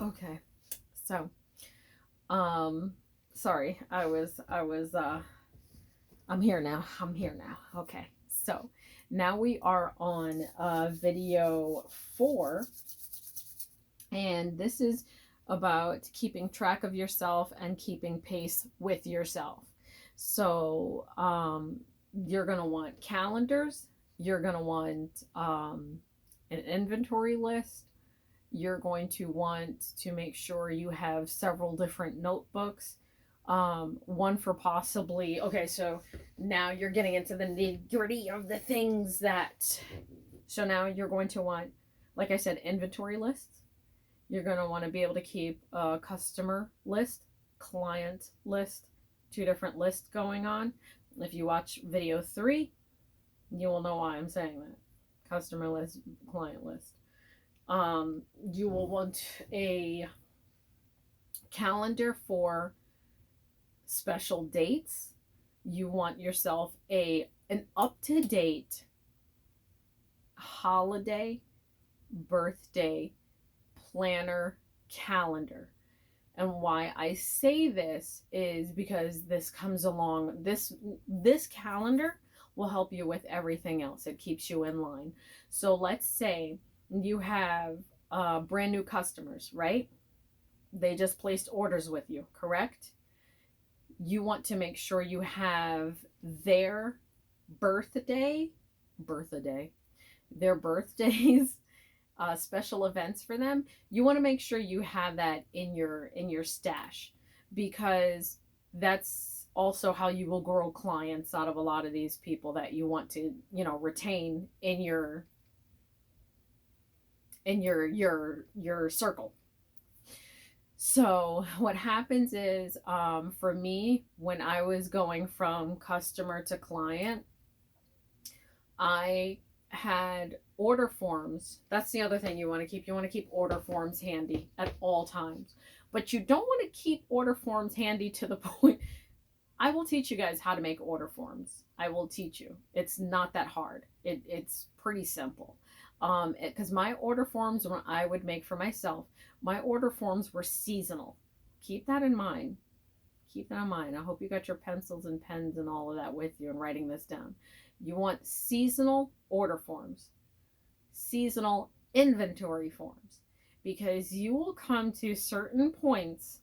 Okay. So, um, sorry. I'm here now. I'm here now. Okay. So, now we are on video 4, and this is about keeping track of yourself and keeping pace with yourself. So, you're going to want calendars, you're going to want an inventory list. You're going to want to make sure you have several different notebooks. One for possibly, okay, so now you're getting into the nitty gritty of the things that, so now you're going to want, like I said, inventory lists. You're going to want to be able to keep a customer list, client list, two different lists going on. If you watch video 3, you will know why I'm saying that. Customer list, client list. You will want a calendar for special dates. You want yourself an up-to-date holiday, birthday planner calendar. And why I say this is because this comes along, this calendar will help you with everything else. It keeps you in line. So let's say you have brand new customers, right? They just placed orders with you, correct? You want to make sure you have their birthday, birthday, their birthdays, special events for them. You want to make sure you have that in your stash, because that's also how you will grow clients out of a lot of these people that you want to, retain in your circle. So what happens is, for me, when I was going from customer to client, I had order forms. That's the other thing you want to keep. You want to keep order forms handy at all times. But you don't want to keep order forms handy to the point. I will teach you guys how to make order forms. I will teach you. It's not that hard. It's pretty simple. Because my order forms, when I would make for myself, my order forms were seasonal. Keep that in mind. Keep that in mind. I hope you got your pencils and pens and all of that with you and writing this down. You want seasonal order forms, seasonal inventory forms, because you will come to certain points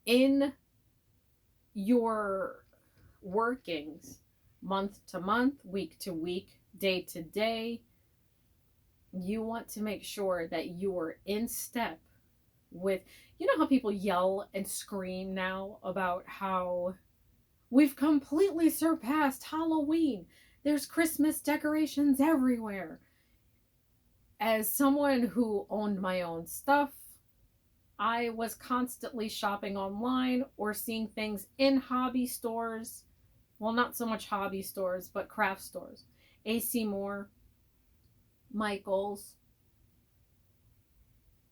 in your workings, month to month, week to week, day to day. You want to make sure that you are in step with, you know how people yell and scream now about how we've completely surpassed Halloween. There's Christmas decorations everywhere. As someone who owned my own stuff, I was constantly shopping online or seeing things in hobby stores. Well, not so much hobby stores, but craft stores. AC Moore, Michael's,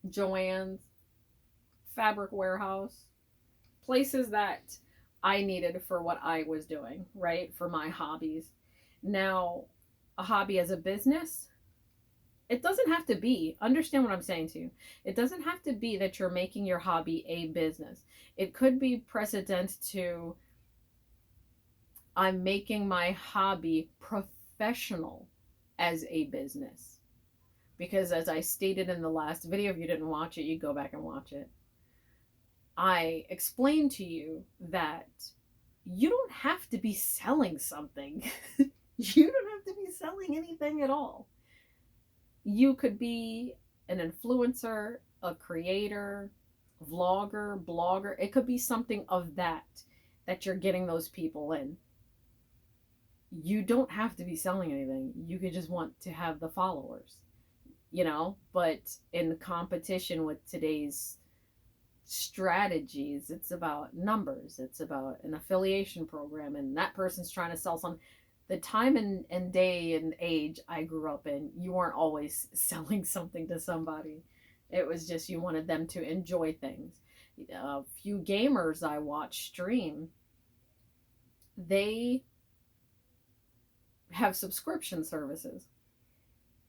Joann's, Fabric Warehouse, places that I needed for what I was doing, right? For my hobbies. Now, a hobby as a business, it doesn't have to be, understand what I'm saying to you. It doesn't have to be that you're making your hobby a business. It could be precedent to, I'm making my hobby professional as a business. Because as I stated in the last video, if you didn't watch it, you go back and watch it. I explained to you that you don't have to be selling something. You don't have to be selling anything at all. You could be an influencer, a creator, vlogger, blogger. It could be something of that you're getting those people in. You don't have to be selling anything. You could just want to have the followers, but in competition with today's strategies, it's about numbers, it's about an affiliation program, and that person's trying to sell some. The time and day and age I grew up in, you weren't always selling something to somebody. It was just you wanted them to enjoy things. A few gamers I watch stream, they have subscription services,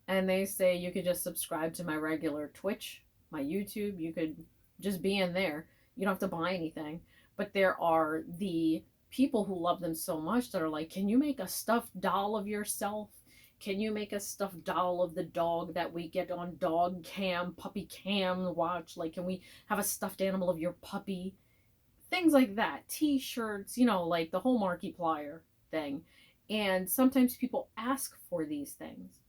and they say you could just subscribe to my regular Twitch my YouTube. You could just be in there. You don't have to buy anything. But there are the people who love them so much that are like, can you make a stuffed doll of yourself? Can you make a stuffed doll of the dog that we get on dog cam, puppy cam watch? Like, can we have a stuffed animal of your puppy? Things like that. T-shirts, like the whole Markiplier thing. And sometimes people ask for these things.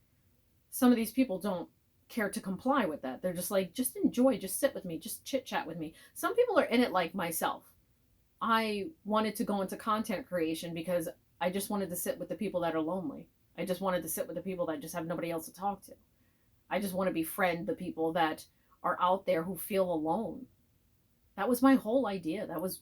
Some of these people don't care to comply with that. They're just like, just enjoy, just sit with me, just chit chat with me. Some people are in it like myself. I wanted to go into content creation because I just wanted to sit with the people that are lonely. I just wanted to sit with the people that just have nobody else to talk to. I just want to befriend the people that are out there who feel alone. That was my whole idea. That was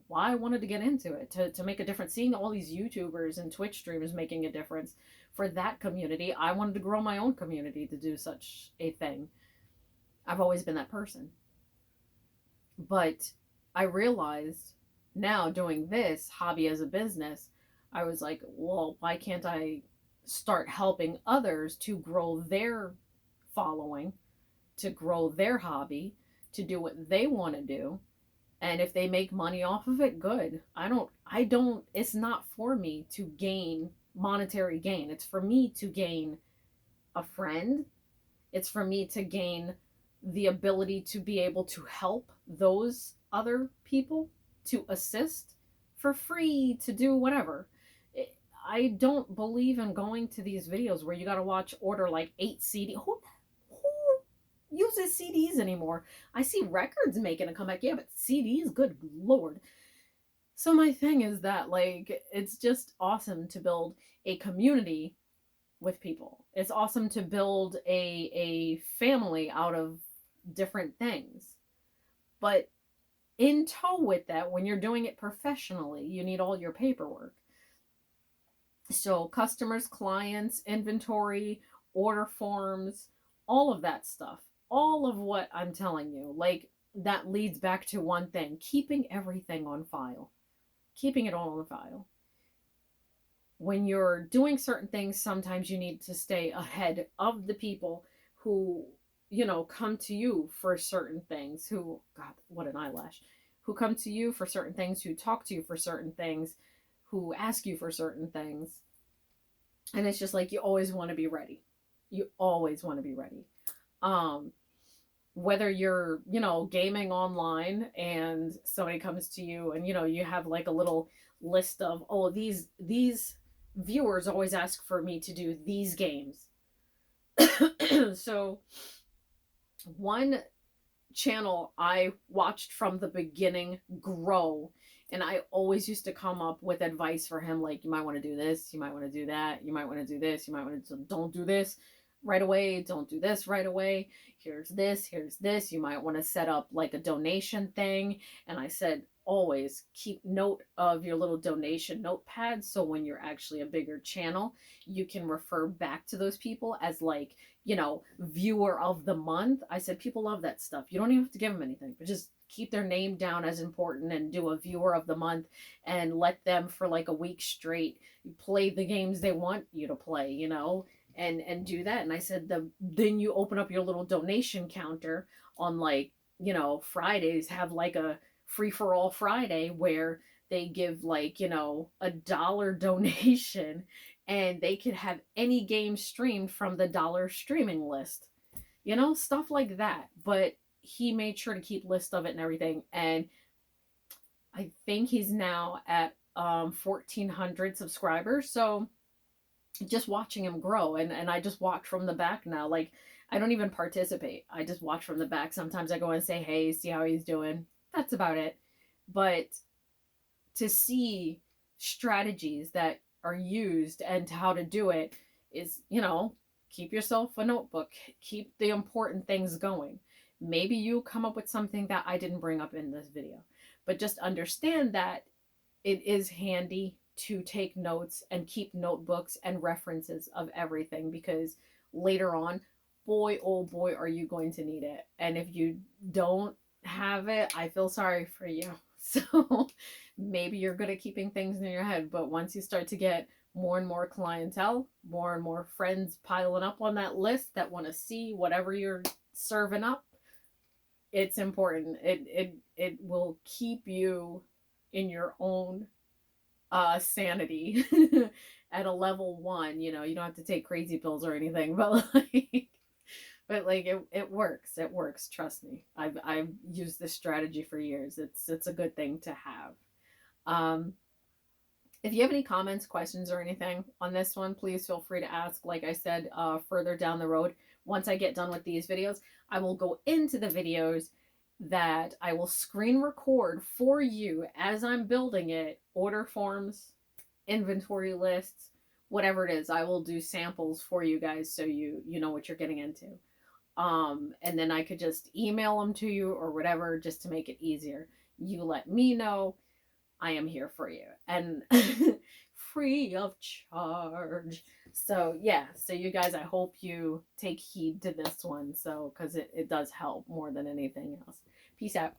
why I wanted to get into it, to make a difference. Seeing all these YouTubers and Twitch streamers making a difference for that community, I wanted to grow my own community to do such a thing. I've always been that person. But I realized now, doing this hobby as a business, I was like, well, why can't I start helping others to grow their following, to grow their hobby, to do what they want to do? And if they make money off of it, good. I don't it's not for me to gain monetary gain. It's for me to gain a friend. It's for me to gain the ability to be able to help those other people, to assist for free, to do whatever. I don't believe in going to these videos where you got to order like 8 CD. Who uses CDs anymore? I see records making a comeback. Yeah, but CDs, good lord. So my thing is that, like, it's just awesome to build a community with people. It's awesome to build a family out of different things. But in tow with that, when you're doing it professionally, you need all your paperwork. So customers, clients, inventory, order forms, all of that stuff. All of what I'm telling you, like, that leads back to one thing: keeping everything on file. Keeping it all on file. When you're doing certain things, sometimes you need to stay ahead of the people who, come to you for certain things, who, God, what an eyelash, who come to you for certain things, who talk to you for certain things, who ask you for certain things. And it's just like, you always want to be ready. You always want to be ready. Whether you're, gaming online and somebody comes to you and, you have like a little list of, oh, these viewers always ask for me to do these games. So one channel I watched from the beginning grow, and I always used to come up with advice for him, like, you might want to do this, you might want to do that, you might want to do this, you might want to, don't do this right away, don't do this right away, here's this, you might want to set up like a donation thing. And I said, always keep note of your little donation notepad, so when you're actually a bigger channel, you can refer back to those people as, like, viewer of the month. I said, people love that stuff. You don't even have to give them anything, but just keep their name down as important and do a viewer of the month, and let them for like a week straight play the games they want you to play, and do that. And I said, then you open up your little donation counter on, like, Fridays, have like a free for all Friday where they give, like, $1 donation, and they could have any game streamed from the dollar streaming list, stuff like that. But he made sure to keep list of it and everything. And I think he's now at 1,400 subscribers. So just watching him grow, and I just watch from the back now. Like, I don't even participate. I just watch from the back. Sometimes I go and say, hey, see how he's doing. That's about it. But to see strategies that are used and how to do it is, keep yourself a notebook. Keep the important things going. Maybe you come up with something that I didn't bring up in this video, but just understand that it is handy to take notes and keep notebooks and references of everything, because later on, boy, oh boy, are you going to need it. And if you don't have it, I feel sorry for you. So maybe you're good at keeping things in your head, but once you start to get more and more clientele, more and more friends piling up on that list that want to see whatever you're serving up, It's important. It will keep you in your own sanity at a level 1. You know, you don't have to take crazy pills or anything, but like it works. It works, trust me. I've used this strategy for years. It's a good thing to have. Um if you have any comments, questions, or anything on this one, please feel free to ask. Like I said, further down the road, once I get done with these videos, I will go into the videos that I will screen record for you as I'm building it, order forms, inventory lists, whatever it is. I will do samples for you guys so you know what you're getting into. And then I could just email them to you or whatever, just to make it easier. You let me know. I am here for you, and free of charge. So yeah, so you guys, I hope you take heed to this one, so because it does help more than anything else. Peace out.